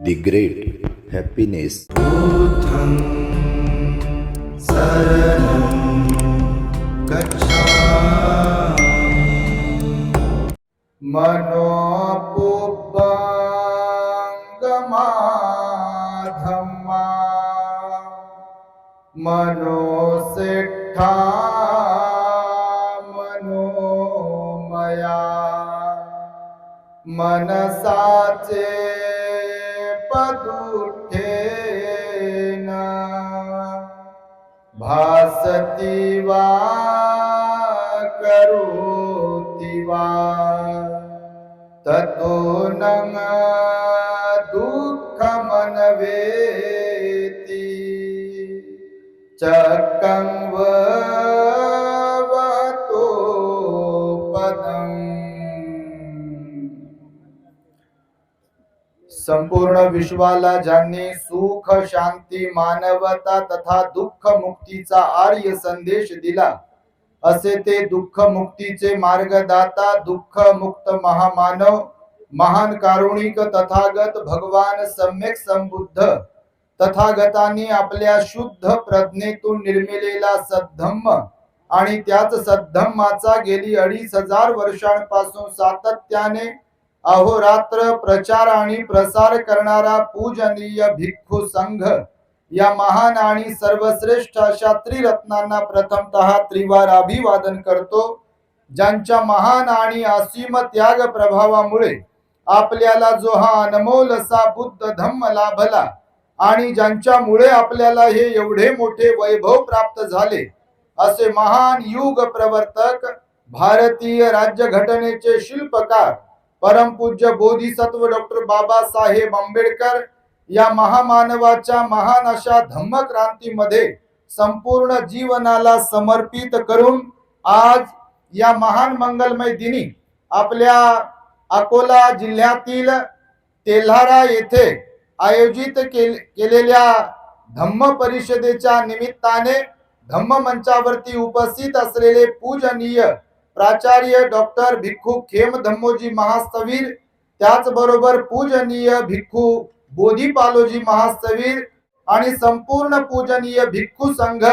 The Great Happiness. बुद्धं शरणं गच्छामि मनोपुब्बंगमाधम्मा मनोसेट्ठा मनोमया मनसाचे पदुठेन भासति वा करोति वा ततो न दुःखमनवेति चक्रं वतो पदम्। संपूर्ण विश्वाला ज्यांनी सुख शांती मानवता तथा दुःख मुक्तीचा आर्य संदेश दिला असे ते दुःख मुक्तीचे मार्गदाता दुःख मुक्त महामानव महान कारुणिक तथागत भगवान सम्यक संबुद्ध तथागतांनी आपल्या शुद्ध प्रज्ञेतून निर्मिलेला सद्धम्म आणि त्याच सद्धम्माचा गेली 2500 वर्षांपासून सातत्याने अहोरात्र प्रचार आणि प्रसार करणारा पूजनीय भिक्खू संघ या महान आणि सर्वश्रेष्ठ अशा त्रिरत्नांना प्रथमतः त्रिवार अभिवादन करतो, ज्यांच्या महान आणि असीम त्याग प्रभावामुळे आपल्याला जो हा अनमोल असा बुद्ध धम्म लाभला आणि ज्यांच्यामुळे आपल्याला हे एवढे मोठे वैभव प्राप्त झाले असे महान युग प्रवर्तक भारतीय राज्यघटनेचे शिल्पकार परमपूज्य बोधिसत्व डॉक्टर बाबासाहेब आंबेडकर या महामानवाच्या महान अशा धम्मक्रांतीमध्ये संपूर्ण जीवनाला समर्पित करून आज या महान मंगलमय दिनी आपल्या अकोला जिल्ह्यातील तेल्हारा येथे आयोजित केलेल्या धम्म परिषदेच्या निमित्ताने धम्म मंचावरती उपस्थित असलेले पूजनीय प्राचार्य डॉक्टर भिक्खू खेम धम्मोजी महास्थवीर, त्याचबरोबर पूजनीय भिक्खू बोधिपालोजी महास्थवीर आणि संपूर्ण पूजनीय भिक्खू संघ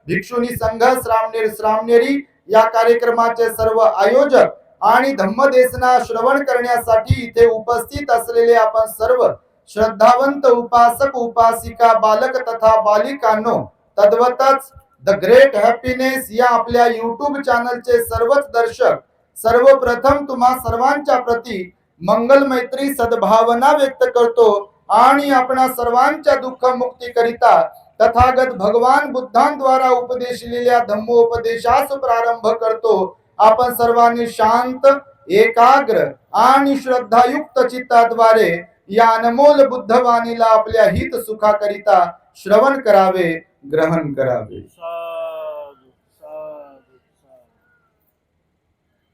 भिक्षुणी संघ श्रामणेरी या कार्यक्रमाचे सर्व आयोजक आणि धम्मदेशना श्रवण करण्यासाठी इथे उपस्थित असलेले आपण सर्व श्रद्धावंत उपासक उपासिका बालक तथा बालिकांनो, तद्वतच द ग्रेट हॅपीनेस या आपल्या YouTube चॅनलचे सर्वच दर्शक सर्वप्रथम तुम्हा सर्वांच्या प्रती मंगल मैत्री सद्भावना व्यक्त करतो आणि आपणा सर्वांच्या दुःख मुक्ती करिता तथागत भगवान बुद्धांद्वारा उपदेशलेल्या धम्मोपदेशास प्रारंभ करतो। आपण सर्वांनी शांत एकाग्र आणि श्रद्धायुक्त चित्ताद्वारे या अनमोल बुद्धवाणीला आपल्या हित सुखाकरिता श्रवण करावे, ग्रहण करावे।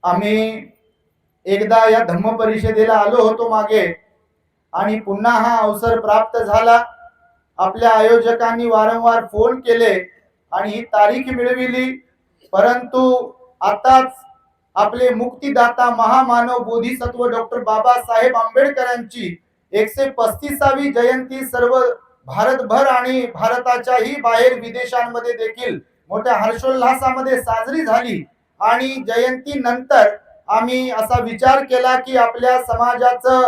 आम्ही एकदा या धम्म परिषदेला आलो होतो मागे आणि पुन्हा हा अवसर प्राप्त झाला। आपल्या आयोजकांनी वारंवार फोन केले आणि ही तारीख मिळविली, परंतु आताच आपले मुक्तिदाता महामानव बोधिसत्व डॉक्टर बाबासाहेब आंबेडकरांची 135वी जयंती सर्व भारतभर आणि भारताच्याही बाहेर विदेशांमध्ये देखील मोठ्या हर्षोल्लासामध्ये साजरी झाली आणि जयंती नंतर आम्ही असा विचार केला की आपल्या समाजाचं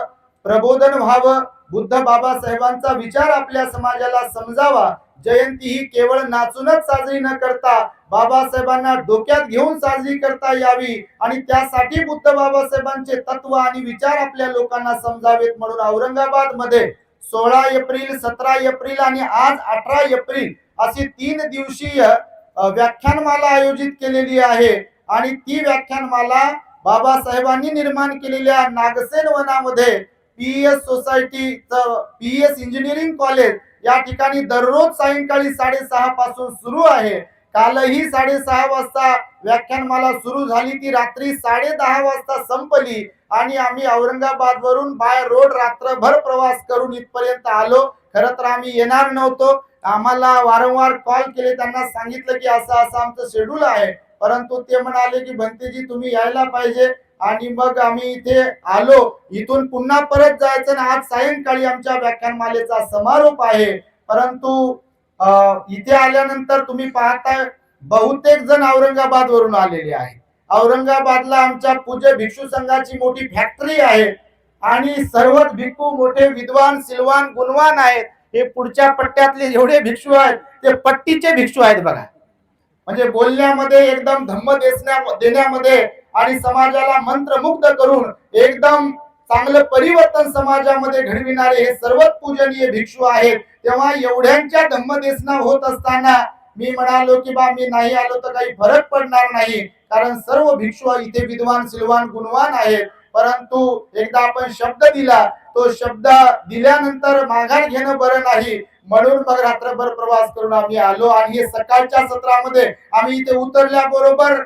प्रबोधन व्हावं, बुद्ध बाबासाहेबांचा विचार आपल्या समाजाला समजावा। जयंती ही केवळ नाचूनच साजरी न करता बाबासाहेबांना डोक्यात घेऊन साजरी करता यावी आणि त्यासाठी बुद्ध बाबासाहेबांचे तत्व आणि विचार आपल्या लोकांना समजावेत म्हणून औरंगाबाद मध्ये 16 एप्रिल 17 एप्रिल आणि आज 18 एप्रिल अशी 3 दिवसीय व्याख्यानमाला आयोजित केलेली आहे आणि ती व्याख्यानमाला बाबासाहेबांनी निर्माण केलेल्या नागसेन वनामध्ये PS society PS engineering college या ठिकाणी दररोज सायंकाळी 6:30 पासून सुरू आहे। कालही 6:30 वाजता व्याख्यानमाला सुरू झाली, ती रात्री 10:30 वाजता संपली आणि आम्ही औरंगाबाद वरून बाय रोड रात्रभर प्रवास करून इथपर्यंत आलो। खरं तर आम्ही येणार नव्हतो, आम्हाला वारंवार कॉल केले, त्यांना सांगितलं की असं असं आमचं शेड्यूल आहे, परंतु ते म्हणाले की भंतेजी तुम्ही यायला पाहिजे आणि मग आम्ही इथे आलो. इथून पुन्हा परत जायचं ना, आज सायंकाळी आमच्या व्याख्यानमालेचा समारोप आहे. परंतु इथे आल्यानंतर तुम्ही पाहताय बहुतेक जण औरंगाबाद वरून आलेले आहेत. औरंगाबादला आमच्या पूज्य भिक्षू संघाची मोठी फॅक्टरी आहे आणि सर्वच भिक्खू मोठे विद्वान सिलवान गुणवान आहेत. हे पुढच्या पट्ट्यातले जेवढे भिक्षू आहेत ते पट्टीचे भिक्षू आहेत बघा. म्हणजे बोलण्यामध्ये एकदम धम्म देण्यामध्ये आणि समाजाला मंत्रमुग्ध करून एकदम चांगलं परिवर्तन समाजामध्ये घडविणारे हे सर्वच पूजनीय भिक्षू आहेत. तेव्हा एवढ्यांच्या धम्मदेशना होत असताना मी म्हणालो की बा मी नाही आलो तर काही फरक पडणार नाही, कारण सर्व भिक्षू इथे विद्वान सिलवान गुणवान आहेत. परंतु एकदा आपण शब्द दिला, तो शब्द दिल्यानंतर माघार घेणं बरं नाही, म्हणून मग रात्रभर प्रवास करून आम्ही आलो. आणि हे सकाळच्या सत्रामध्ये आम्ही इथे उतरल्याबरोबर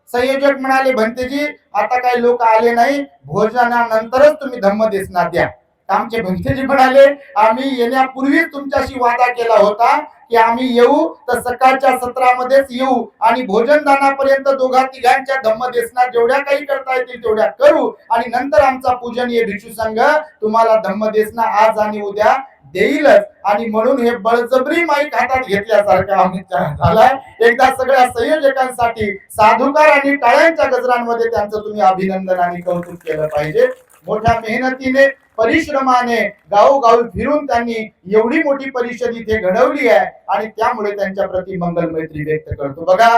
संयोजक म्हणाले भंतेजी आता काही लोक आले नाही, भोजनानंतरच तुम्ही धम्मदेशना द्या. आमचे भंतेजी म्हणाले आम्ही येण्यापूर्वीच तुमच्याशी वादा केला होता की आम्ही येऊ तर सकाळच्या सत्रामध्येच येऊ आणि भोजनदानापर्यंत दोघा तिघांच्या धम्मदेशना जेवढ्या काही करता येतील तेवढ्या करू आणि नंतर आमचा पूजनीय भिक्षू संघ तुम्हाला धम्मदेशना आज आणि उद्या देईलच. आणि म्हणून हे बळजबरी माईक हातात घेतल्यासारखं आम्ही झालाय. एकदा सगळ्या संयोजकांसाठी साधुकार आणि टाळ्यांच्या गजरांमध्ये त्यांचं तुम्ही अभिनंदन आणि कौतुक केलं पाहिजे. मोठ्या मेहनतीने परिश्रमाने गावोगावी फिरून त्यांनी एवढी मोठी परिषद इथे घडवली आहे आणि त्यामुळे त्यांच्या प्रति मंगल मैत्री व्यक्त करतो. बघा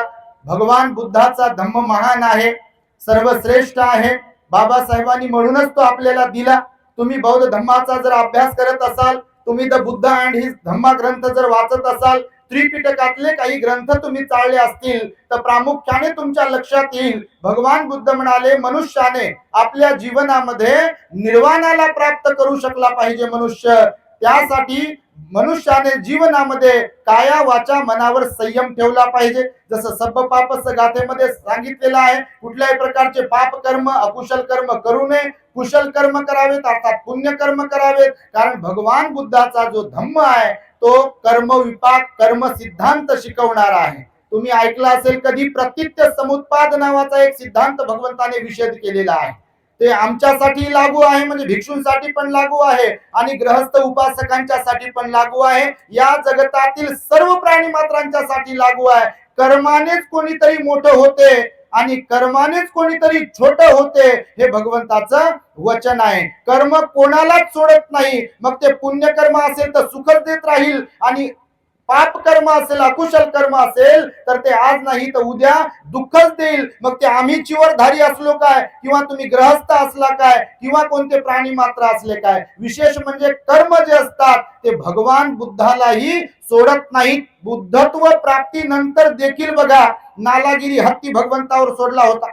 भगवान बुद्धाचा धम्म महान आहे, सर्वश्रेष्ठ आहे. बाबासाहेबांनी म्हणूनच तो आपल्याला दिला. तुम्ही बौद्ध धम्माचा जर अभ्यास करत असाल, तुम्ही द बुद्ध अँड हिज धम्मा ग्रंथ जर वाचत असाल, त्रिपिटकातले काही ग्रंथ तुम्ही चाळले असतील तर प्रामुख्याने तुमच्या लक्षात येईल भगवान बुद्ध म्हणाले मनुष्याने आपल्या जीवनामध्ये निर्वाणाला प्राप्त करू शकला पाहिजे. मनुष्य त्यासाठी मनुष्याने जीवनामध्ये काया वाचा मनावर संयम ठेवला पाहिजे. जसं सब्ब पापस गाथेमध्ये सांगितलेलं आहे, कुठल्याही प्रकारचे पाप कर्म अकुशल कर्म करू नये, कुशल कर्म करावेत अर्थात पुण्य कर्म करावेत. कारण भगवान बुद्धाचा जो धम्म आहे तो कर्म विपाक कर्म सिद्धांत शिकवणारा आहे. तुम्ही ऐकला असेल कधी प्रतीत्य समुत्पाद नावाचा एक सिद्धांत भगवंताने विषद केलेला आहे. ते आमच्यासाठी लागू आहे, म्हणजे भिक्षूंसाठी पण लागू आहे आणि गृहस्थ उपासकांच्या साठी पण लागू आहे. या जगतातील सर्व प्राणी मात्रांच्या साठी लागू आहे. कर्मानेच कोणीतरी मोठं होते आणि कर्मानेच कोणीतरी छोट होते, हे भगवंताचं वचन आहे. कर्म कोणालाच सोडत नाही. मग ते पुण्य कर्म असेल तर सुखच देत राहील आणि पाप कर्म असेल अकुशल कर्म असेल तर ते आज नाही तर उद्या दुःखच देईल. मग ते आम्ही चिवरधारी असलो काय किंवा तुम्ही ग्रहस्थ असला काय किंवा कोणते प्राणी मात्र असले काय, विशेष म्हणजे कर्म जे असतात ते भगवान बुद्धालाही सोडत नाहीत. बुद्धत्व प्राप्तीनंतर देखील बघा नालागिरी हत्ती भगवंतावर सोडला होता.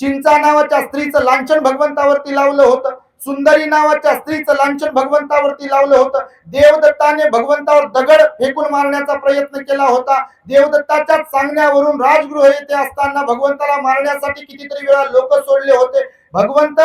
चिंचा नावाच्या स्त्रीचं लांछन भगवंतावरती लावलं होतं. सुंदरी नावाच्या स्त्रीचं लांछन भगवंतावरती लावलं होतं. देवदत्ताने भगवंतावर दगड फेकून मारण्याचा प्रयत्न केला होता. देवदत्ताच्या सांगण्यावरून राजगृह येथे असताना भगवंताला मारण्यासाठी कितीतरी वेळा लोक सोडले होते. भगवंत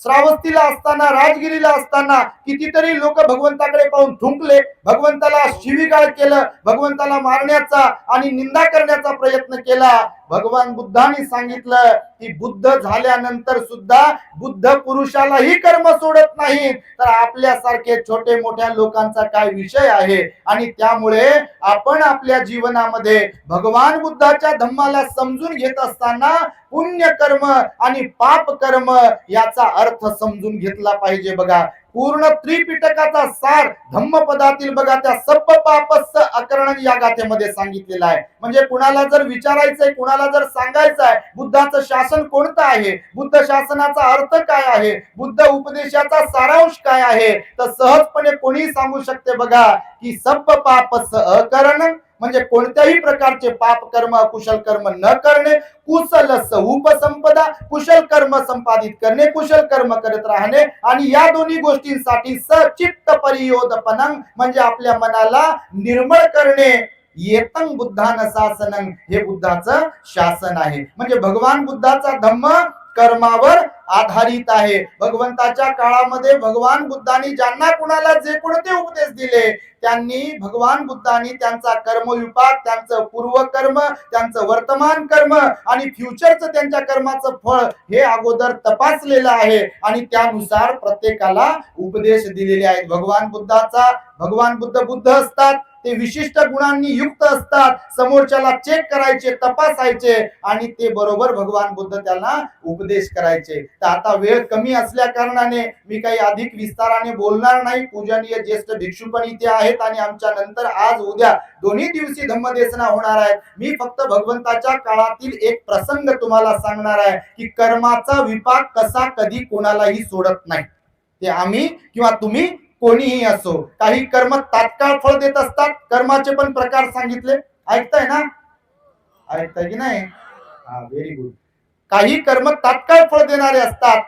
श्रावस्तीला असताना राजगिरीला असताना कितीतरी लोक भगवंताकडे पाहून थुंकले, भगवंताला शिवीगाळ केलं, भगवंताला मारण्याचा आणि निंदा करण्याचा प्रयत्न केला. भगवान बुद्धांनी सांगितलं की बुद्ध झाल्यानंतर सुद्धा बुद्ध पुरुषालाही कर्म सोडत नाहीत, तर आपल्यासारखे छोटे मोठ्या लोकांचा काय विषय आहे. आणि त्यामुळे आपण आपल्या जीवनामध्ये भगवान बुद्धाच्या धम्माला समजून घेत असताना पुण्य कर्म आणि पाप कर्म याचा अर्थ समजून घेतला पाहिजे. बघा पूर्ण त्रिपिटकाचा सार धम्मपदातील बघा त्या सप्प पापस्स अकरणं या गाथेमध्ये सांगितलेला आहे. म्हणजे कुणाला जर विचारायचंय, कुणाला जर सांगायचं आहे बुद्धाचं शासन कोणतं आहे, बुद्ध शासनाचा अर्थ काय आहे, बुद्ध उपदेशाचा सारांश काय आहे, तर सहजपणे कोणी सांगू शकते बघा की सप्प पापस्स अकरणं म्हणजे कोणत्याही प्रकारचे पाप कर्म कुशल कर्म न करणे, कुशलस्स उपसंपदा कुशल कर्म संपादित करणे, कुशल कर्म करत राहणे. आणि या दोन्ही गोष्टींसाठी सचित्त परियोदपनं म्हणजे आपल्या मनाला निर्मळ करणे. येतं बुद्धान शासनं हे बुद्धाचं शासन आहे. म्हणजे भगवान बुद्धाचा धम्म कर्मावर आधारित आहे. भगवंताच्या काळामध्ये भगवान बुद्धांनी ज्यांना कुणाला जे कोणते उपदेश दिले त्यांनी भगवान बुद्धांनी त्यांचा कर्मविपाक, त्यांचं पूर्वकर्म, त्यांचं वर्तमान कर्म आणि फ्युचरचं त्यांच्या कर्माचं फळ हे अगोदर तपासलेलं आहे आणि त्यानुसार प्रत्येकाला उपदेश दिलेले आहेत. भगवान बुद्ध असतात, ते विशिष्ट गुणांनी युक्त असतात, समोरच्याला चेक करायचे, तपासायचे आणि ते बरोबर भगवान बुद्ध त्यांना उपदेश करायचे. तर आता वेळ कमी असल्या कारणाने मी काही अधिक विस्ताराने बोलणार नाही. पूजनीय ज्येष्ठ भिक्षू पण इथे आहेत आणि आमच्या नंतर आज उद्या दोन्ही दिवशी धम्मदेशना होणार आहेत. मी फक्त भगवंताच्या काळातील एक प्रसंग तुम्हाला सांगणार आहे की कर्माचा विपाक कसा कधी कोणालाही सोडत नाही. ते आम्ही किंवा तुम्ही कोणीही असो, काही कर्म तात्काळ फळ देत असतात. कर्माचे पण प्रकार सांगितले, ऐकताय ना? ऐकताय की नाही? हा, व्हेरी गुड. काही कर्म तात्काळ फळ देणारे असतात,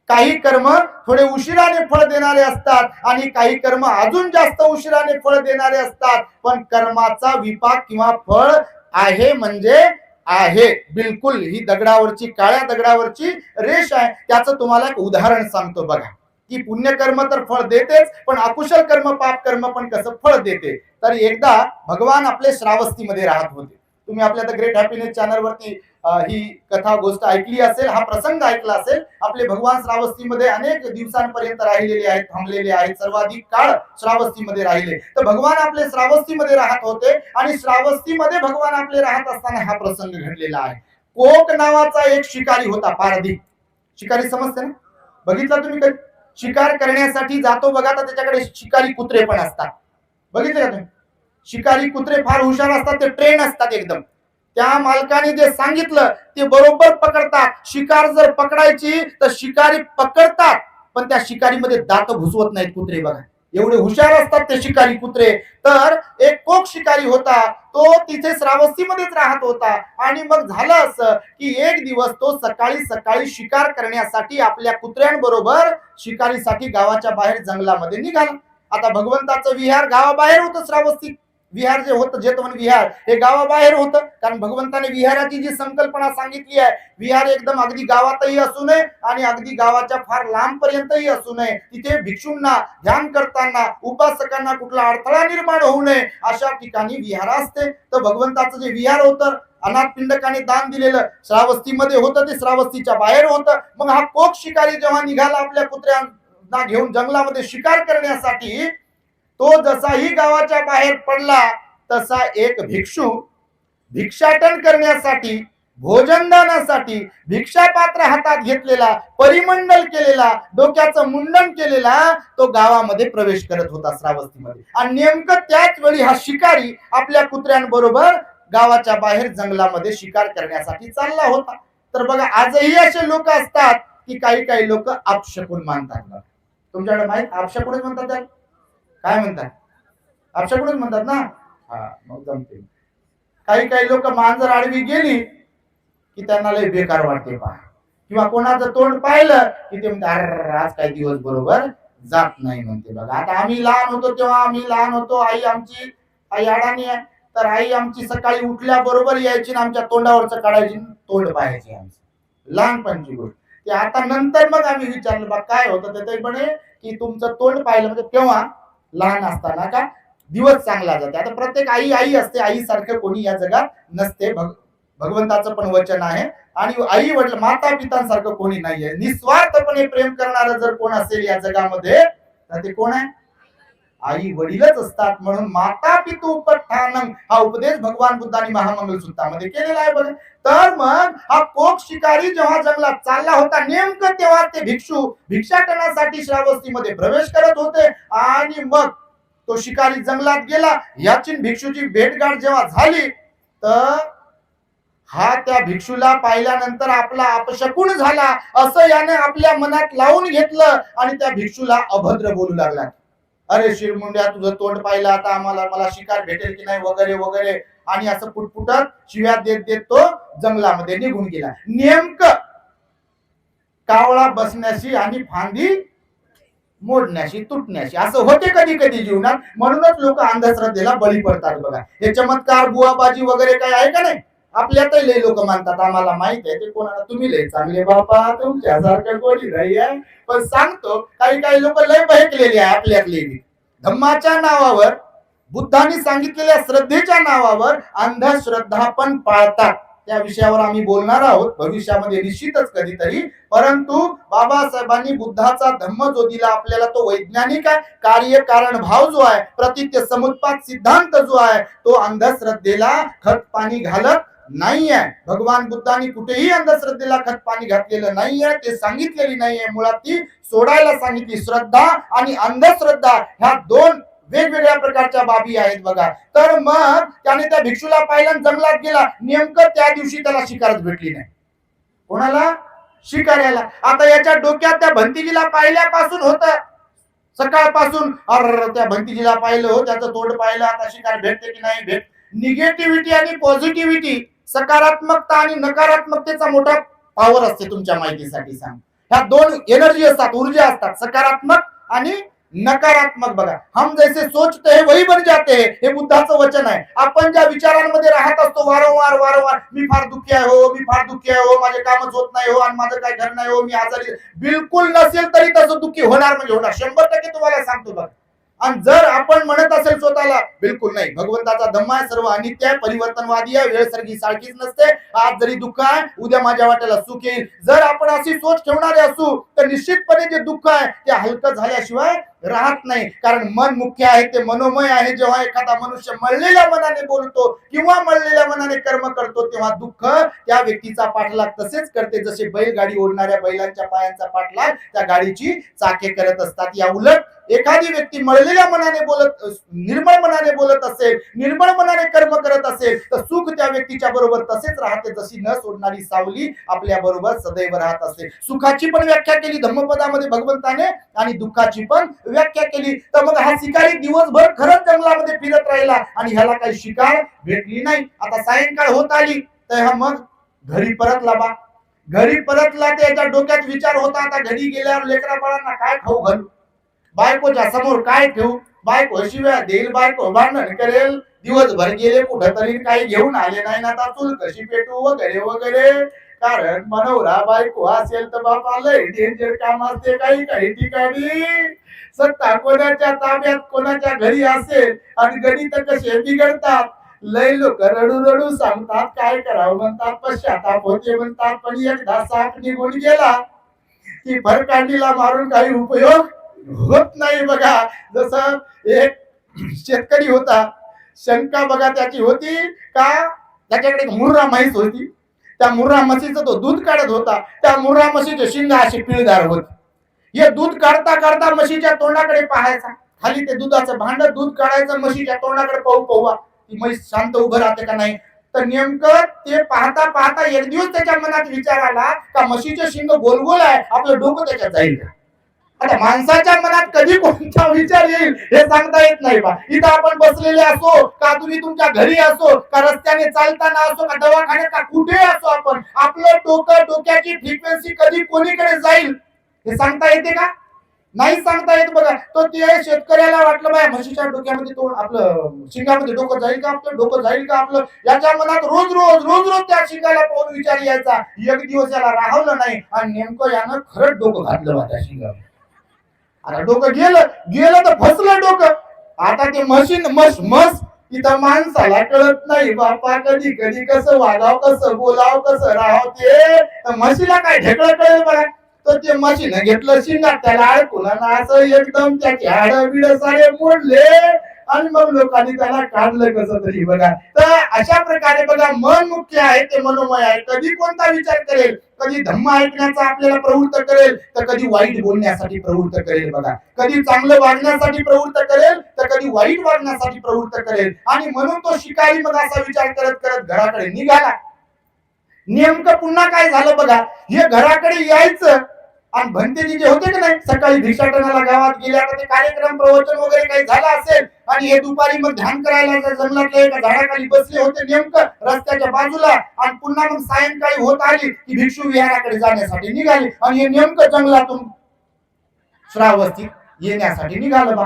काही कर्म थोडे उशिराने फळ देणारे असतात आणि काही कर्म अजून जास्त उशिराने फळ देणारे असतात. पण कर्माचा विपाक किंवा फळ आहे म्हणजे आहे, बिलकुल. ही दगडावरची, काळ्या दगडावरची रेष आहे. त्याचं तुम्हाला एक उदाहरण सांगतो बघा, की पुण्यकर्म तर फळ देतेच, पण अकुशल कर्म, पाप कर्म पण कसं फळ देते. तर एकदा भगवान आपले श्रावस्तीमध्ये राहत होते. तुम्ही आपल्या द ग्रेट हॅपीनेस चॅनलवरती ही कथा गोष्ट ऐकली असेल, हा प्रसंग ऐकला असेल. आपले भगवान श्रावस्तीमध्ये अनेक दिवसांपर्यंत राहिलेले आहेत, थांबलेले आहेत, सर्वाधिक काळ श्रावस्तीमध्ये राहिले. तर भगवान आपले श्रावस्तीमध्ये राहत होते आणि श्रावस्तीमध्ये भगवान आपले राहत असताना हा प्रसंग घडलेला आहे. कोक नावाचा एक शिकारी होता, पारधी शिकारी. समजते ना? बघितला तुम्ही कधी? शिकार करण्यासाठी जातो बघा, तर त्याच्याकडे शिकारी कुत्रे पण असतात. बघितले का तुम्ही? शिकारी कुत्रे फार हुशार असतात, ते ट्रेन असतात एकदम. त्या मालकाने जे सांगितलं ते बरोबर पकडतात. शिकार जर पकडायची तर शिकारी पकडतात, पण त्या शिकारीमध्ये दात घुसवत नाहीत कुत्रे. बघा, एवढे हुशार असतात ते शिकारी कुत्रे. तर एक कोक शिकारी होता, तो तिथे श्रावस्तीमध्येच राहत होता. आणि मग झालं असं की एक दिवस तो सकाळी सकाळी शिकार करण्यासाठी आपल्या कुत्र्यांबरोबर शिकारीसाठी गावाच्या बाहेर जंगलामध्ये निघाला. आता भगवंताचं विहार गावाबाहेर होतं. श्रावस्ती विहार जे होतं, जेतवन विहार, हे गावाबाहेर होतं. कारण भगवंताने विहाराची जी संकल्पना सांगितली आहे, विहार एकदम अगदी गावातही असू नये आणि अगदी गावाच्या फार लांब पर्यंतही असू नये. तिथे भिक्षूंना ध्यान करताना, उपासकांना कुठला अडथळा निर्माण होऊ नये अशा ठिकाणी विहार असते. तर भगवंताचं जे विहार होतं, अनाथ पिंडकाने दान दिलेलं, श्रावस्तीमध्ये होतं, ते श्रावस्तीच्या बाहेर होतं. मग हा कोक शिकारी जेव्हा निघाला आपल्या कुत्र्यांना घेऊन जंगलामध्ये शिकार करण्यासाठी, तो जसाही गावाच्या बाहेर पडला तसा एक भिक्षू भिक्षाटन करण्यासाठी, भोजनदानासाठी भिक्षा पात्र हातात घेतलेला, परिमंडल केलेला, डोक्याचं मुंडन केलेला तो गावामध्ये प्रवेश करत होता श्रावस्तीमध्ये. आणि नेमकं त्याच वेळी हा शिकारी आपल्या कुत्र्यांबरोबर गावाच्या बाहेर जंगलामध्ये शिकार करण्यासाठी चालला होता. तर बघा, आजही असे लोक असतात की काही काही लोक अपशकुन मानतात. तुमच्याकडे माहित अपशकुनच म्हणतात त्याला? काय म्हणतात? अपशकुनच म्हणतात ना? हा, मग जमते. काही काही लोक मांजर आडवी गेली की त्यांना लय बेकार वाटते पहा, किंवा कोणाचं तोंड पाहिलं की ते म्हणतात आज काही दिवस बरोबर जात नाही म्हणते. बघा, आता आम्ही लहान होतो तेव्हा, आमची आई अडाणी आहे, तर आई आमची सकाळी उठल्या बरोबर यायची आणि आमच्या तोंडावरचं काढायची, तोंड पाहायची. आमची लहानपणची गोष्ट. ते आता नंतर मग आम्ही विचारलं, बा काय होतं ते म्हणे की तुमचं तोंड पाहिलं म्हणजे तेव्हा लहान असताना का दिवस चांगला जाते. आता प्रत्येक आई असते, आई सारखं कोणी या जगात नसते. भगवंताचं पण वचन आहे. आणि आई वडील, माता पितांसारखं कोणी नाहीये. निस्वार्थपणे प्रेम करणारं जर कोण असेल या जगामध्ये तर ते कोण आहे? आई वडीलच असतात. म्हणून माता पितू उपठानम हा उपदेश भगवान बुद्धांनी महामंगल सूत्रामध्ये केलेला आहे. बघा, तर मग हा कोक शिकारी जेव्हा जंगलात चालला होता, नेमकं तेव्हा ते भिक्षू भिक्षाटनासाठी श्रावस्तीमध्ये प्रवेश करत होते. आणि मग तो शिकारी जंगलात गेला. याची भिक्षूची भेटगाठ जेव्हा झाली तर हा त्या भिक्षूला पाहिल्यानंतर आपला अपशकुन झाला असं याने आपल्या मनात लावून घेतलं आणि त्या भिक्षूला अभद्र बोलू लागला. अरे शिरमुंड्या, तुझं तोंड पाहिलं, आता मला शिकार भेटेल की नाही वगैरे वगैरे. आणि असं पुटपुटत शिव्या देत देत तो जंगलामध्ये निघून गेला. नेमकं कावळा बसण्याशी आणि फांदी मोडण्याशी, तुटण्याशी असं होते कधी कधी जीवनात. म्हणूनच लोक अंधश्रद्धेला बळी पडतात. बघा, हे चमत्कार बुवाबाजी वगैरे काही आहे का नाही? आपल्यातही लय लोक मानतात. आम्हाला माहित आहे ते कोणाला. तुम्ही लय चांगले बापा, तुमच्यासारखं कोणी नाही आहे. पण सांगतो, काही काही लोक लय बहकलेले आहे आपल्यातले. धम्माच्या नावावर, बुद्धांनी सांगितलेल्या श्रद्धेच्या नावावर अंधश्रद्धा पण पाळतात. त्या विषयावर आम्ही बोलणार आहोत भविष्यामध्ये निश्चितच कधीतरी. परंतु बाबासाहेबांनी बुद्धाचा धम्म जो दिला आपल्याला, तो वैज्ञानिक आहे. कार्य कारण भाव जो आहे, प्रतित्य समुत्पाद सिद्धांत जो आहे, तो अंधश्रद्धेला खत पाणी घालत नाहीये. भगवान बुद्धांनी कुठेही अंधश्रद्धेला खत पाणी घातलेलं नाहीये, ते सांगितलेली नाहीये. मुळात ती सोडायला सांगितली. श्रद्धा आणि अंधश्रद्धा ह्या दोन वेगवेगळ्या प्रकारच्या बाबी आहेत बघा. तर मग त्याने त्या भिक्षूला पाहिलं, जंगलात गेला. नेमकं त्या दिवशी त्याला शिकारच भेटली नाही. कोणाला? शिकाऱ्याला. आता याच्या डोक्यात त्या भंतीजीला पाहिल्यापासून होत, सकाळपासून अर त्या भंतीजीला पाहिलं हो, त्याचं तोंड पाहिलं, आता शिकार भेटते की नाही भेट. निगेटिव्हिटी आणि पॉझिटिव्हिटी, सकारात्मकता आणि नकारात्मकतेचा मोठा पॉवर असते. तुमच्या माहितीसाठी सांग, ह्या दोन एनर्जी असतात, ऊर्जा असतात, सकारात्मक आणि नकारात्मक. बघा, हम जैसे सोचते हैं वही बन जाते हैं, हे बुद्धाचं वचन आहे. आपण ज्या विचारांमध्ये राहत असतो वारंवार वारंवार, मी फार दुःखी आहे हो, मी फार दुःखी आहे हो, माझे कामच होत नाही हो, आणि माझं काय घर नाही हो, मी आजारी, बिलकुल नसेल तरी तसं दुःखी होणार म्हणजे होणार, 100% तुम्हाला सांगतो बघा. आणि जर आपण म्हणत असेल स्वतःला बिलकुल नाही, भगवंताचा धम्म आहे, सर्व अनित्य आहे, परिवर्तनवादी आहे, वेळ सारखी सारखीच नसते, आज जरी दुःख आहे उद्या माझ्या वाट्याला सुख येईल, जर आपण अशी सोच ठेवणारे असू तर निश्चितपणे जे दुःख आहे ते हलकं झाल्याशिवाय राहत नाही. कारण मन मुख्य आहे, ते मनोमय आहे. जेव्हा एखादा मनुष्य मळलेल्या मनाने बोलतो किंवा मळलेल्या मनाने कर्म करतो, तेव्हा दुःख त्या व्यक्तीचा पाठलाग तसेच करते, जसे बैलगाडी ओढणाऱ्या बैलांच्या पायांचा पाठलाग त्या गाडीची चाके करत असतात. या उलट एखादी व्यक्ती मळलेल्या मनाने बोलत, निर्मळ मनाने बोलत असेल, निर्मळ मनाने कर्म करत असेल, तर सुख त्या व्यक्तीच्या बरोबर तसेच राहते, जशी न सोडणारी सावली आपल्या बरोबर सदैव राहत असते. सुखाची पण व्याख्या केली धम्मपदामध्ये भगवंताने आणि दुःखाची पण व्याख्या केली. तर मग हा शिकारी दिवसभर खरंच जंगलामध्ये फिरत राहिला आणि ह्याला काही शिकार भेटली नाही. आता सायंकाळ होत आली तर हा मग घरी परतला. बा घरी परतला, त्याच्या डोक्यात विचार होता, आता घरी गेल्यावर लेकरा बाळांना काय खाऊ घालू, बायकोच्या समोर काय ठेवू, बायको शिव्या देईल, बायको भांडण करेल, दिवसभर गेले कुठं तरी काही घेऊन आले नाही, आता चूल कशी पेटू वगैरे वगैरे. कारण मनोरा बायको असेल तर बाबा लय डेंजर काम असते काही काही ठिकाणी. सत्ता कोणाच्या ताब्यात कोणाच्या घरी असेल आणि गणित कसे बिघडतात. लय लोक रडू रडू सांगतात, काय करावं म्हणतात, पश्चाताप होते म्हणतात, पण एकदा साप निघून गेला की फरकांडीला मारून काही उपयोग होत नाही. बघा, जसं एक शेतकरी होता, शंका बघा त्याची होती का, त्याच्याकडे एक मुर्रा म्हैस होती, त्या मुर्रा म्हशीचं तो दूध काढत होता. त्या मुर्रा म्हशीचे शिंग अशी पिळदार होती. हे दूध काढता काढता म्हशीच्या तोंडाकडे पाहायचा, खाली ते दुधाचं भांड, दूध काढायचं, म्हशीच्या तोंडाकडे पाहू पाहू ती म्हैस शांत उभं राहते का नाही. तर नेमकं ते पाहता पाहता एक दिवस त्याच्या मनात विचार आला का म्हशीचे शिंग गोलगोल आहे, आपलं डोकं त्याच्यात जाईल का. आता माणसाच्या मनात कधी कोणता विचार येईल हे सांगता येत नाही. बा इथं आपण बसलेले असो का, तुम्ही तुमच्या घरी असो का, रस्त्याने चालताना असो का, दवाखान्यात का, कुठे असो, आपण आपलं डोकं, डोक्याची फ्रिक्वेन्सी कधी कोणीकडे जाईल हे सांगता येते का. नाही सांगता येत. बघा, तो ते शेतकऱ्याला वाटलं बाय म्हशीच्या डोक्यामध्ये तो आपलं शिंगामध्ये डोकं जाईल का, आपलं डोकं जाईल का आपलं, याच्या मनात रोज रोज रोज रोज त्या शिंगाला पाहून विचार यायचा. एक दिवस याला राहवलं नाही आणि नेमकं यानं खरंच डोकं घातलं बा त्या शिंगाला. आता डोकं गेलं गेलं तर फसलं डोकं. आता ते म्हस इथं माणसाला कळत नाही बापा, कधी कधी कसं वागाव, कसं बोलाव, कसं राहाव, ते म्हशीला काय ढेकळं कळेल बघा. तर ते म्हशीनं घेतलं शिंगात, त्याला अडकून असं एकदम त्याचे हाड बिड सारे मोडले आणि मग लोकांनी त्याला काढलं कसं तरी. बघा, तर अशा प्रकारे बघा, मन मुख्य आहे, ते मनोमय आहे. कधी कोणता विचार करेल, कधी धम्म ऐकण्याचा आपल्याला प्रवृत्त करेल तर कधी वाईट बोलण्यासाठी प्रवृत्त करेल. बघा, कधी चांगलं वागण्यासाठी प्रवृत्त करेल तर कधी वाईट वागण्यासाठी प्रवृत्त करेल. आणि म्हणून तो शिकारी मग असा विचार करत करत घराकडे निघाला. नेमकं पुन्हा काय झालं बघा, हे घराकडे यायचं आणि भंतेजी जे होते की नाही, सकाळी भिक्षाटनाला गावात गेल्या, ते कार्यक्रम प्रवचन वगैरे काही झाला असेल आणि हे दुपारी मग ध्यान करायला जंगलातल्या एका झाडाखाली बसले होते नेमकं रस्त्याच्या बाजूला. आणि पुन्हा मग सायंकाळी होत आली की भिक्षू विहाराकडे जाण्यासाठी निघाली आणि हे नेमकं जंगलातून श्रावस्ती येण्यासाठी निघालं. बा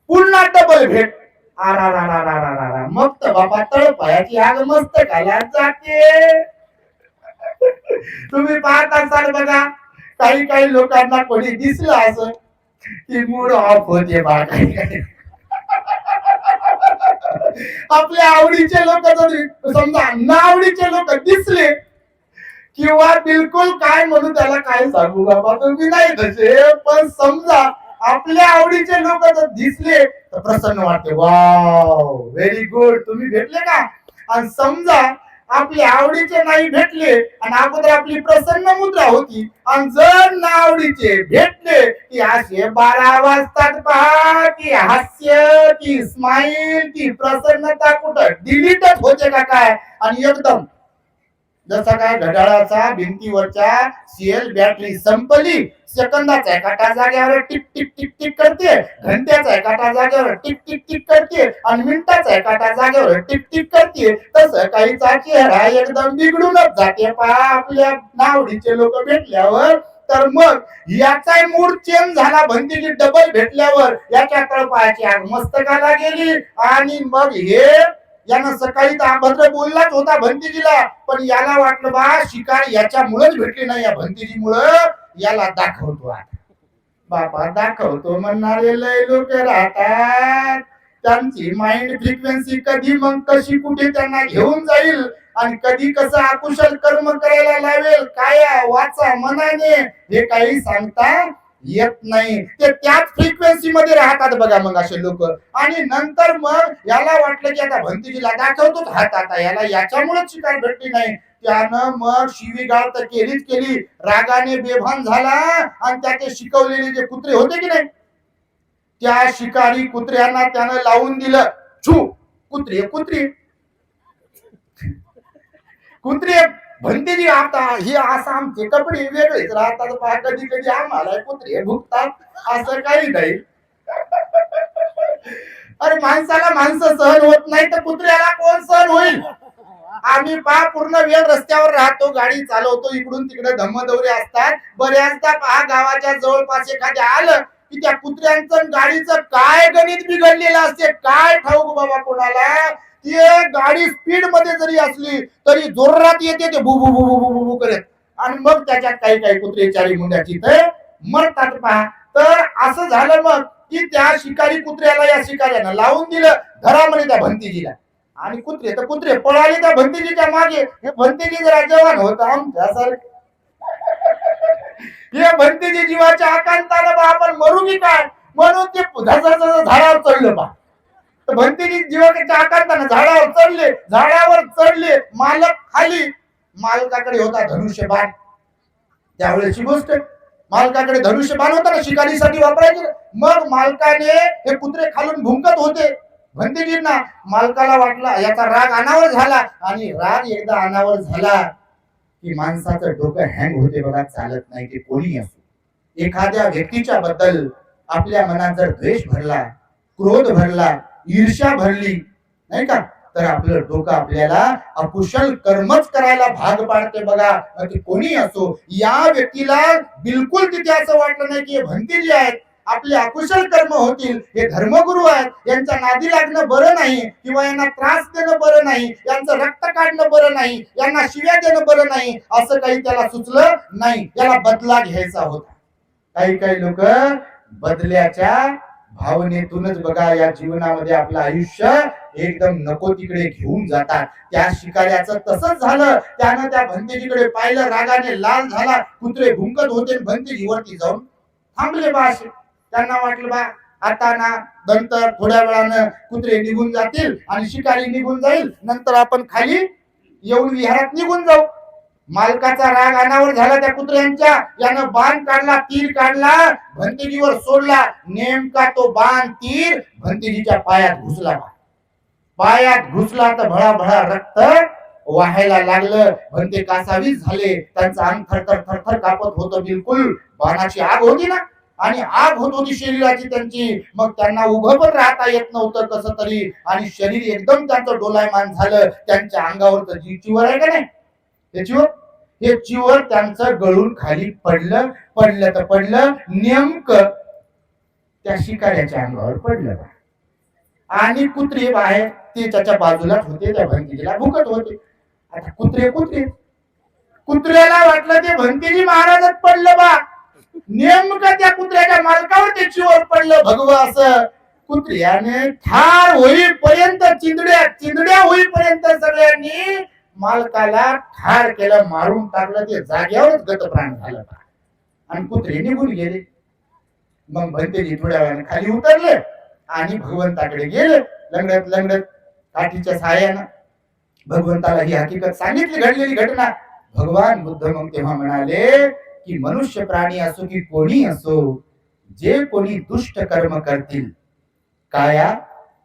पुन्हा डबल भेट. आरा मग तर बाबा तळपायाची आग मस्त घालात जाते. तुम्ही पाहत असाल बघा, काही काही लोकांना कोणी दिसलं असं की मूड ऑफ होते बा, काही काही आपल्या आवडीचे लोक जर समजा नावडीचे लोक दिसले किंवा बिलकुल काय म्हणू त्याला काय सांगू बाबा तुम्ही नाही तसे, पण समजा आपल्या आवडीचे लोक जर दिसले तर प्रसन्न वाटते, वाव व्हेरी गुड तुम्ही भेटले का. आणि समजा आपले आवडीचे नाही भेटले आणि अगोदर आपली प्रसन्न मुद्रा होती आणि जर ना आवडीचे भेटले की असे 12 वाजतात पहा, की हास्य की स्माइल की प्रसन्नता कुठं डिलीटच होते का काय. आणि एकदम जसा काय घड्याळाचा भिंतीवरच्या सेल बॅटरी संपली, सेकंदाचा एका जागेवर टिक टिक टिक टिक करते, घंट्याचा एका जागेवर टिक टिक टिक करते आणि मिनिटाचा एका जागेवर टिक टिक करते, तसं काहीचा चेहरा एकदम बिघडूनच जाते पहा आपल्या नावडीचे लोक भेटल्यावर. तर मग याचा मूड चेंज झाला भंतीजी डबल भेटल्यावर, याच्या तळपायाची आग मस्तकाला गेली आणि मग हे यानं सकाळी तर अभद्र बोललाच होता भंतीजीला, पण याला वाटलं बा शिकार याच्यामुळेच भेटली नाही, या भंतीजीमुळं याला दाखवतो आता. बाबा दाखवतो म्हणणारे लय लोक राहतात, त्यांची माइंड फ्रिक्वेन्सी कधी मग कशी कुठे त्यांना घेऊन जाईल आणि कधी कसं अकुशल कर्म करायला लावेल काय वाचा मनाने हे काही सांगता येत नाही. ते त्याच फ्रिक्वेन्सी मध्ये राहतात बघा मग असे लोक. आणि नंतर मग याला वाटलं की आता भंतीजीला दाखवतोच हात, आता याला याच्यामुळे शिकार भेटली नाही, त्यानं मग शिवीगाळ तर केलीच केली, रागाने बेभान झाला आणि त्याचे शिकवलेले जे कुत्रे होते की नाही त्या शिकारी कुत्र्यांना त्यानं लावून दिलं, छू कुत्रे कुत्रे कुत्रे. भंतेजी आता हे असं आमचे कपडे वेगळेच राहतात पहा, कधी कधी आम्हाला कुत्रे भुकतात असं काही नाही. अरे माणसाला माणसं सहन होत नाही तर कुत्र्याला कोण सहन होईल. आम्ही पहा पूर्ण वेळ रस्त्यावर राहतो, गाडी चालवतो, इकडून तिकडे धम्मदौरे असतात, बऱ्याचदा पहा गावाच्या जवळपास एखाद्या आलं की त्या कुत्र्यांचं गाडीचं काय गणित बिघडलेलं असते काय ठाऊक बाबा कोणाला. ते गाडी स्पीड मध्ये जरी असली तरी जोरात येते ते भू भू भू भू भू भू करत आणि मग त्याच्यात काही काही कुत्रे चारी मुंड्याची ते मरतात पहा. तर असं झालं मग की त्या शिकारी कुत्र्याला या शिकाऱ्यानं लावून दिलं घरामध्ये त्या भंतीजीला, आणि कुत्रे तर कुत्रे पळाले त्या भंतीजीच्या मागे. हे भंतीजी जरा जवान होत आमच्यासारखं, हे भंतीजी जीवाच्या आकांताला बा आपण मरू की काय म्हणून ते झाडावर चढलं पहा. भंतीजी जीवाच्या आकांतानं झाडावर चढले, झाडावर चढले, मालक खाली, मालकाकडे होता धनुष्यबाण. त्यावेळेची गोष्ट, मालकाकडे धनुष्यबाण होता ना शिकारीसाठी वापरायचे. मग मालकाने हे कुत्रे खालून भुंकत होते भंतीजींना. मालकाला वाटला याचा राग अनावर झाला, आणि राग एकदा अनावर झाला की माणसाचं डोकं हँग होते बघा, चालत नाही ते कोणी असो. एखाद्या व्यक्तीच्या बद्दल आपल्या मनात जर द्वेष भरला, क्रोध भरला, ईर्ष्या भरली नाही का, तर आपलं डोकं आपल्याला अकुशल कर्मच करायला भाग पाडते बघा, ते कोणी असो. या व्यक्तीला बिलकुल तिथे असं वाटलं नाही की हे भंतीजी आहेत, आपले अकुशल कर्म होतील, हे धर्मगुरू आहेत, यांच्या नादी लागणं बरं नाही, किंवा यांना त्रास देणं बरं नाही, यांचं रक्त काढणं बरं नाही, यांना शिव्या देणं बरं नाही, असं काही त्याला सुचलं नाही. याला बदला घ्यायचा होता. काही काही लोक बदल्याच्या भावनेतूनच बघा या जीवनामध्ये आपलं आयुष्य एकदम नको तिकडे घेऊन जातात. त्या शिकाऱ्याचं तसंच झालं. त्यानं त्या भंतेजीकडे पाहिलं, रागाने लाल झाला, कुत्रे भुंकत होते, भंतेजी वरती जाऊन थांबले बा. असे त्यांना वाटलं बा आता ना नंतर थोड्या वेळानं कुत्रे निघून जातील आणि शिकारी निघून जाईल, नंतर आपण खाली येऊन विहारात निघून जाऊ. मालकाचा राग अनावर झाला त्या कुत्र्यांच्या, यानं बाण काढला, तीर काढला, भंतेजीवर सोडला. नेमका तो बाण तीर भंतेजीच्या पायात घुसला. पायात घुसला तर भळाभळा रक्त वाहायला लागलं. भंते कासावीस झाले, त्यांचं अंग थरथर थरथर कापत होतं. बिलकुल बाणाची आग होती ना, आणि आग होत होती शरीराची त्यांची. मग त्यांना उभं पण राहता येत नव्हतं कसं तरी, आणि शरीर एकदम त्यांचं डोलायमान झालं. त्यांच्या अंगावर तर जी चिवर आहे का नाही, त्याच्यावर हे चिवर त्यांचं गळून खाली पडलं. पडलं तर पडलं नेमकं त्या शिकाऱ्याच्या अंगावर पडलं, आणि कुत्रे बाहेर ते त्याच्या बाजूलाच होते, त्या भंतीजीला भुकत होते. आता कुत्रे कुत्रे कुत्र्याला वाटलं ते भंतीजी महाराजच पडलं बा. नेमकं त्या कुत्र्याच्या मालकावर ते चिवर पडलं भगवा असं. कुत्र्याने ठार होईपर्यंत चिंदड्या होईपर्यंत सगळ्यांनी मालकाला ठार केलं, मारून टाकलं, ते जाग्यावरच गतप्राण झालं आणि कुत्रे निघून गेले. मग भंतेजी थोड्या वेळाने खाली उतरले आणि भगवंताकडे गेले लंगडत लंगडत काठीच्या सहाय्यानं. भगवंताला ही हकीकत सांगितली, घडलेली घटना. भगवान बुद्ध मग तेव्हा म्हणाले की मनुष्य प्राणी असो की कोणी असो, जे कोणी दुष्ट कर्म करतील काया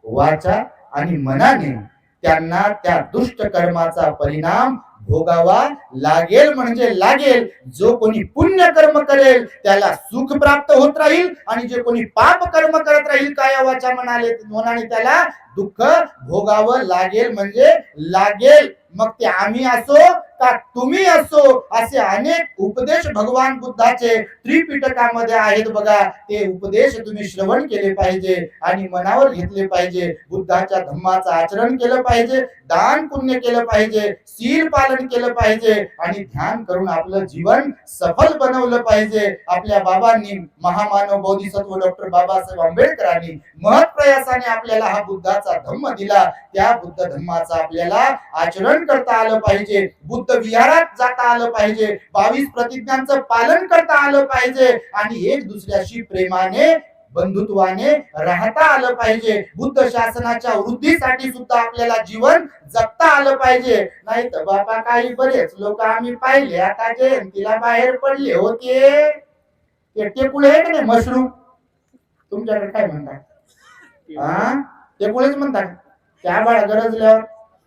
वाचा आणि मनाने, त्यांना त्या दुष्ट कर्माचा परिणाम भोगावा लागेल म्हणजे लागेल. जो कोणी पुण्य कर्म करेल त्याला सुख प्राप्त होत राहील आणि जे कोणी पाप कर्म करत राहील काया वाचा मनाने त्याला दुःख भोगावं लागेल म्हणजे लागेल. मग ते आम्ही असो का तुम्ही असो, असे अनेक उपदेश भगवान बुद्धाचे त्रिपिटकामध्ये आहेत बघा. ते उपदेश तुम्ही श्रवण केले पाहिजे आणि मनावर घेतले पाहिजे. बुद्धाच्या धम्माचं आचरण केलं पाहिजे, दान पुण्य केलं पाहिजे, शील पालन केलं पाहिजे आणि ध्यान करून आपलं जीवन सफल बनवलं पाहिजे. आपल्या बाबांनी, महामानव बोधिसत्व डॉक्टर बाबासाहेब आंबेडकरांनी महत्प्रयासाने आपल्याला हा बुद्धाचा धम्म दिला. त्या बुद्ध धम्माचा आपल्याला आचरण करता आलं पाहिजे, बुद्ध विहारात जाता आलं पाहिजे, 22 प्रतिज्ञांचं पालन करता आलं पाहिजे आणि एक दुसऱ्याशी प्रेमाने बंधुत्वाने राहता आलं पाहिजे. बुद्ध शासनाच्या वृद्धीसाठी सुद्धा आपल्याला जीवन जगता आलं पाहिजे. नाही तर बाबा काही बरेच लोक आम्ही पाहिले आता जयंतीला बाहेर पडले होते, ते टेकुळे आहे का नाही मशरूम, तुमच्याकडे काय म्हणतात? टेकुळेच म्हणतात. त्या आभाळ गरजल्यावर,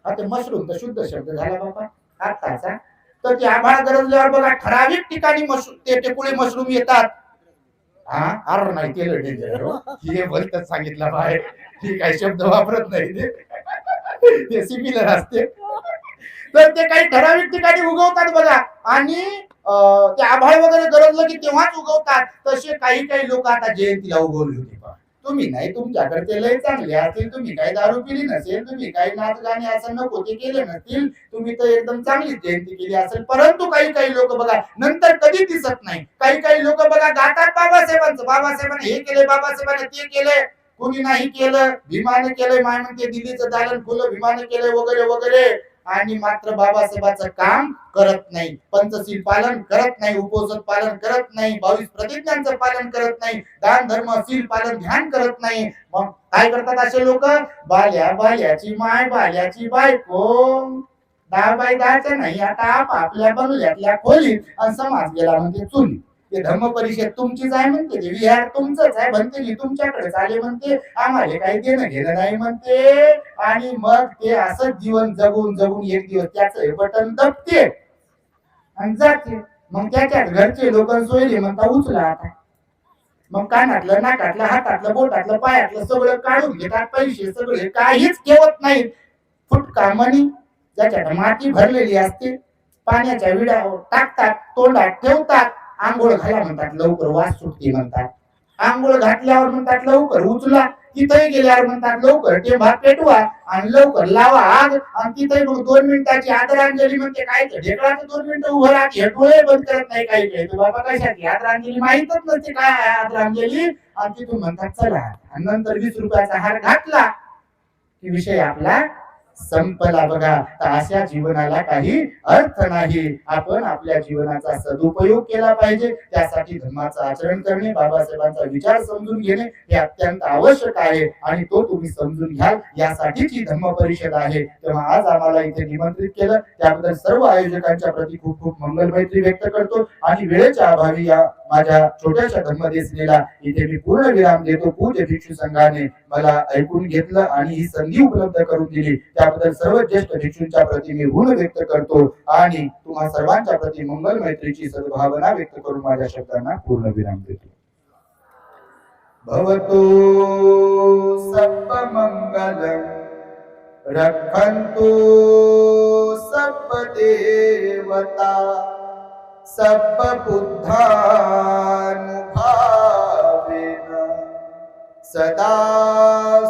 ते मशरूम तर शुद्ध शब्द झाला बाबा आताचा. तर ते आभाळ गरजल्यावर बघा ठराविक ठिकाणी ते टेकुळे मशरूम येतात. अरे नाही केलं डेंजर, हे भलतच सांगितलं बाहेर, ही काही शब्द वापरत नाही ते सिमिलर असते. तर ते काही ठराविक ठिकाणी उगवतात बघा आणि ते आभाळ वगैरे गरजलं की तेव्हाच उगवतात. तसे काही लोक आता जयंतीला उगवले होते. तुम्ही नाही, तुमच्याकडे ते लय चांगले असतील, तुम्ही काही दारू पिली नसेल, तुम्ही काही नाच गाणे असं नको ते केले नसतील, तुम्ही तर एकदम चांगलीच जयंती केली असेल. परंतु काही लोक बघा नंतर कधी दिसत नाही. काही लोक बघा गातात बाबासाहेबांनी हे केले, बाबासाहेबांनी ते केले, कोणी नाही केलं, भीमाने केलंय, माय म्हणते दिल्लीचं दालन फुलं भीमाने केलंय वगैरे वगैरे, आणि मात्र बाबासाहेबांचं काम करत नाही, पंचशील पालन करत नाही, उपोषण पालन करत नाही, 22 प्रतिज्ञांचं पालन करत नाही, दान धर्म शील पालन ध्यान करत नाही. मग काय करतात असे लोक? बाल्याची माय बाल्याची बायको, 10x10 नाही आता आपल्या बंगल्यातल्या खोलीत, आणि समाज गेला म्हणते चुली. ते धम्म परिषद तुमचीच आहे म्हणते, ते विहार तुमचंच आहे म्हणते, मी तुमच्याकडेच आले म्हणते, आम्हाला काही देणं घेणं नाही म्हणते. आणि मग ते असं जीवन जगून एक दिवस त्याचं बटन दबते आणि जाते. मग त्याच्यात घरचे लोक सोयरे म्हणता उचला आता. मग कानातलं, नाकातलं, हातातलं, बोटातलं, पायातलं सगळं काढून घेतात, पैसे सगळे काहीच ठेवत नाहीत. फुटका मणी ज्याच्यात माती भरलेली असते पाण्याच्या विडा टाकतात, तोंडात ठेवतात. आंघोळ घाला म्हणतात, लवकर वास सुटते म्हणतात. आंघोळ घातल्यावर म्हणतात लवकर उचला, तिथे गेल्यावर म्हणतात लवकर टेंभा पेटवा आणि लवकर लावा आग, आणि तिथे मग 2 मिनिटाची आदरांजली म्हणते. काय ढेकळाचं 2 मिनिटं उभं राहते, हे डोळे बंद करत नाही. काही बाबा कशाची आदरांजली माहितच नसते काय आहे आदरांजली, आणि तिथून म्हणतात चला, आणि नंतर 20 रुपयाचा हार घातला की विषय आपला संपला बघा. तर अशा जीवनाला काही अर्थ नाही. आपण आपल्या जीवनाचा सदुपयोग केला पाहिजे. त्यासाठी धर्माचं आचरण करणे, बाबासाहेबांचा विचार समजून घेणे हे अत्यंत आवश्यक आहे आणि तो तुम्ही समजून घ्याल यासाठीच ही धम्म परिषद आहे. तेव्हा आज आम्हाला इथे निमंत्रित केलं त्याबद्दल सर्व आयोजकांच्या प्रती खूप खूप मंगल मैत्री व्यक्त करतो आणि वेळेच्या अभावी या माझ्या छोट्याशा धम्मदेसनेला इथे मी पूर्ण विराम देतो. पूज्य भिक्षू संघाने मला ऐकून घेतलं आणि ही संधी उपलब्ध करून दिली त्याबद्दल सर्व ज्येष्ठ भिक्षूंच्या प्रती मी ऋण व्यक्त करतो आणि तुम्हा सर्वांच्या प्रती मंगल मैत्रीची सद्भावना व्यक्त करून माझ्या शब्दांना पूर्ण विराम देतो. भवतु सर्व मंगलम रक्षन्तु सर्व देवता सर्व बुद्धानुभावेन सदा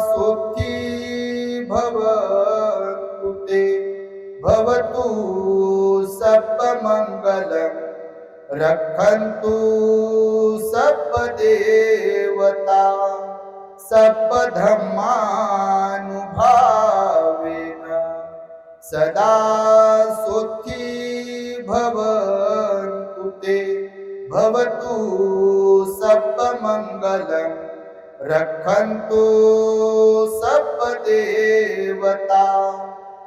सुखी भवतु ते. भवतु सर्व मंगलम रक्षन्तु सर्व देवता सपधम्मानुभावेन सदा सोत्थी भवन्तु ते भवतु सप्पमङ्गलं रक्षन्तु सप्पदेवता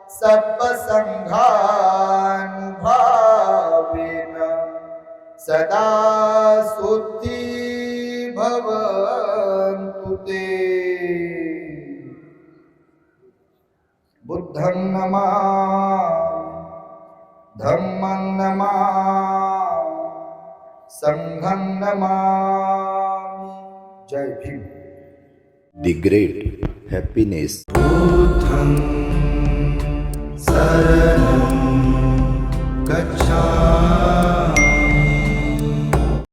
सप्पसङ्घानुभावेन सदा सोत्थी भवन्तु ते। बुद्धं नमामि, धम्मं नमामि, संघं नमामि। जय भीम। The great happiness. बुद्धं शरणं गच्छामि।